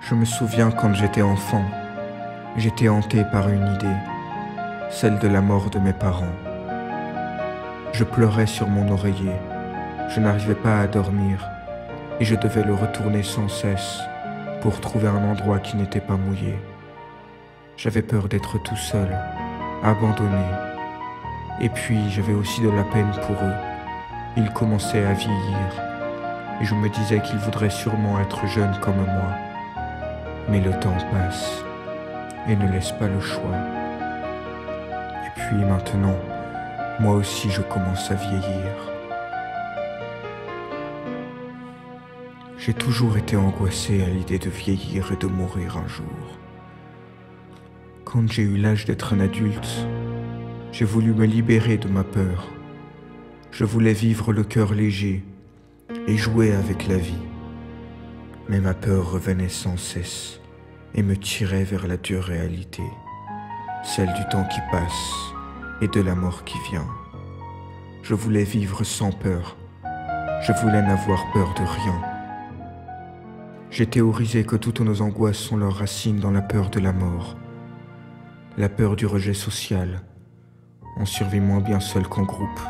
Je me souviens quand j'étais enfant, j'étais hanté par une idée, celle de la mort de mes parents. Je pleurais sur mon oreiller, je n'arrivais pas à dormir et je devais le retourner sans cesse pour trouver un endroit qui n'était pas mouillé. J'avais peur d'être tout seul, abandonné. Et puis j'avais aussi de la peine pour eux. Ils commençaient à vieillir et je me disais qu'ils voudraient sûrement être jeunes comme moi. Mais le temps passe et ne laisse pas le choix. Et puis maintenant, moi aussi je commence à vieillir. J'ai toujours été angoissé à l'idée de vieillir et de mourir un jour. Quand j'ai eu l'âge d'être un adulte, j'ai voulu me libérer de ma peur. Je voulais vivre le cœur léger et jouer avec la vie. Mais ma peur revenait sans cesse et me tirait vers la dure réalité, celle du temps qui passe et de la mort qui vient. Je voulais vivre sans peur. Je voulais n'avoir peur de rien. J'ai théorisé que toutes nos angoisses ont leurs racines dans la peur de la mort, la peur du rejet social. On survit moins bien seul qu'en groupe.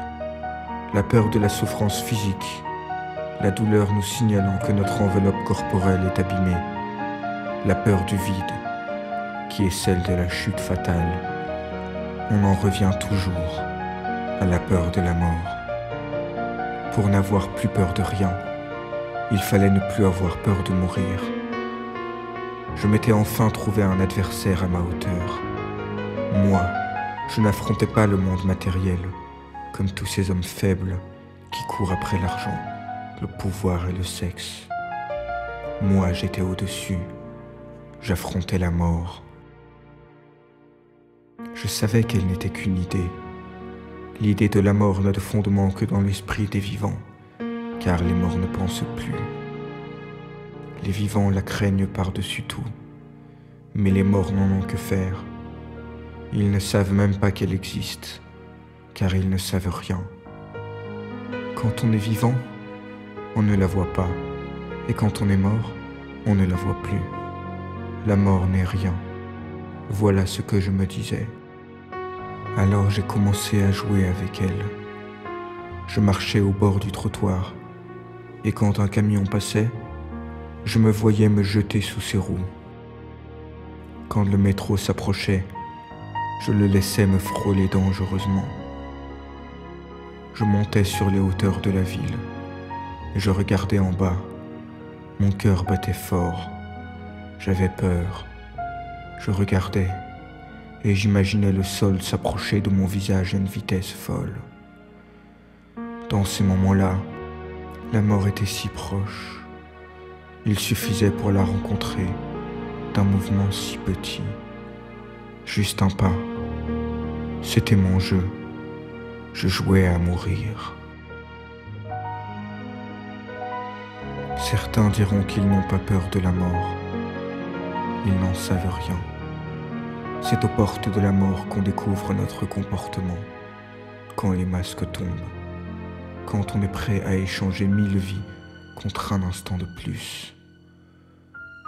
La peur de la souffrance physique, la douleur nous signalant que notre enveloppe corporelle est abîmée. La peur du vide, qui est celle de la chute fatale. On en revient toujours à la peur de la mort. Pour n'avoir plus peur de rien, il fallait ne plus avoir peur de mourir. Je m'étais enfin trouvé un adversaire à ma hauteur. Moi, je n'affrontais pas le monde matériel, comme tous ces hommes faibles qui courent après l'argent, le pouvoir et le sexe. Moi, j'étais au-dessus. J'affrontais la mort. Je savais qu'elle n'était qu'une idée. L'idée de la mort n'a de fondement que dans l'esprit des vivants, car les morts ne pensent plus. Les vivants la craignent par-dessus tout, mais les morts n'en ont que faire. Ils ne savent même pas qu'elle existe, car ils ne savent rien. Quand on est vivant, on ne la voit pas, et quand on est mort, on ne la voit plus. La mort n'est rien. Voilà ce que je me disais. Alors j'ai commencé à jouer avec elle. Je marchais au bord du trottoir, et quand un camion passait, je me voyais me jeter sous ses roues. Quand le métro s'approchait, je le laissais me frôler dangereusement. Je montais sur les hauteurs de la ville, et je regardais en bas. Mon cœur battait fort. J'avais peur. Je regardais et j'imaginais le sol s'approcher de mon visage à une vitesse folle. Dans ces moments-là, la mort était si proche. Il suffisait pour la rencontrer d'un mouvement si petit. Juste un pas. C'était mon jeu. Je jouais à mourir. Certains diront qu'ils n'ont pas peur de la mort. Ils n'en savent rien. C'est aux portes de la mort qu'on découvre notre comportement, quand les masques tombent, quand on est prêt à échanger 1000 vies contre un instant de plus.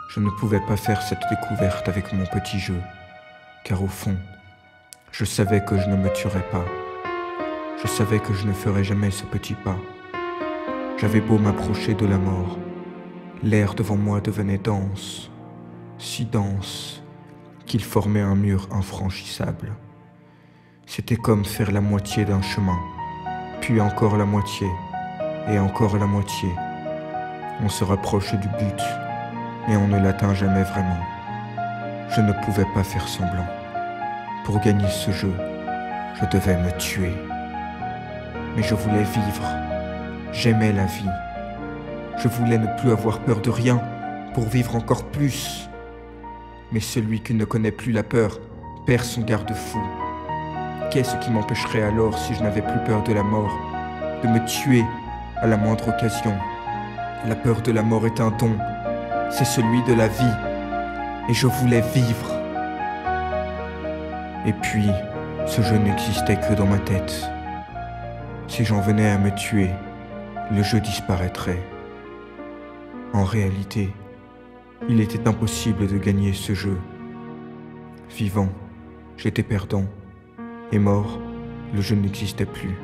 Je ne pouvais pas faire cette découverte avec mon petit jeu, car au fond, je savais que je ne me tuerais pas. Je savais que je ne ferais jamais ce petit pas. J'avais beau m'approcher de la mort, l'air devant moi devenait dense, si dense qu'il formait un mur infranchissable. C'était comme faire la moitié d'un chemin, puis encore la moitié, et encore la moitié. On se rapproche du but, mais on ne l'atteint jamais vraiment. Je ne pouvais pas faire semblant. Pour gagner ce jeu, je devais me tuer. Mais je voulais vivre. J'aimais la vie. Je voulais ne plus avoir peur de rien pour vivre encore plus. Mais celui qui ne connaît plus la peur perd son garde-fou. Qu'est-ce qui m'empêcherait alors, si je n'avais plus peur de la mort, de me tuer à la moindre occasion? La peur de la mort est un don, c'est celui de la vie, et je voulais vivre. Et puis, ce jeu n'existait que dans ma tête. Si j'en venais à me tuer, le jeu disparaîtrait. En réalité, Il était impossible de gagner ce jeu. Vivant, j'étais perdant, et mort, le jeu n'existait plus.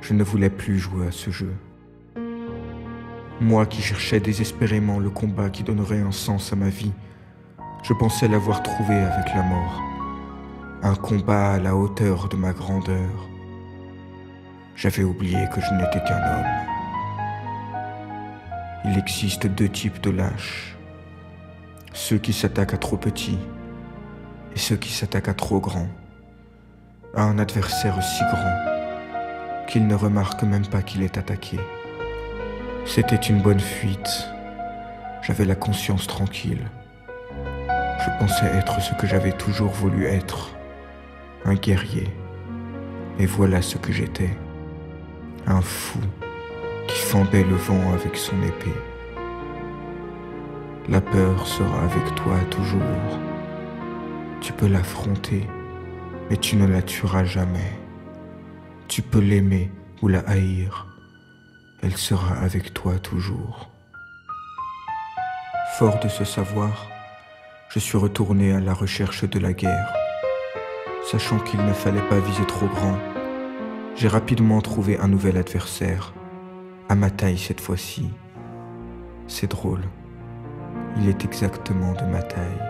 Je ne voulais plus jouer à ce jeu. Moi qui cherchais désespérément le combat qui donnerait un sens à ma vie, je pensais l'avoir trouvé avec la mort. Un combat à la hauteur de ma grandeur. J'avais oublié que je n'étais qu'un homme. Il existe deux types de lâches. Ceux qui s'attaquent à trop petit et ceux qui s'attaquent à trop grand. À un adversaire si grand qu'il ne remarque même pas qu'il est attaqué. C'était une bonne fuite. J'avais la conscience tranquille. Je pensais être ce que j'avais toujours voulu être, un guerrier. Et voilà ce que j'étais, un fou qui fendait le vent avec son épée. La peur sera avec toi toujours. Tu peux l'affronter, mais tu ne la tueras jamais. Tu peux l'aimer ou la haïr. Elle sera avec toi toujours. Fort de ce savoir, je suis retourné à la recherche de la guerre. Sachant qu'il ne fallait pas viser trop grand, j'ai rapidement trouvé un nouvel adversaire, à ma taille cette fois-ci. C'est drôle, il est exactement de ma taille.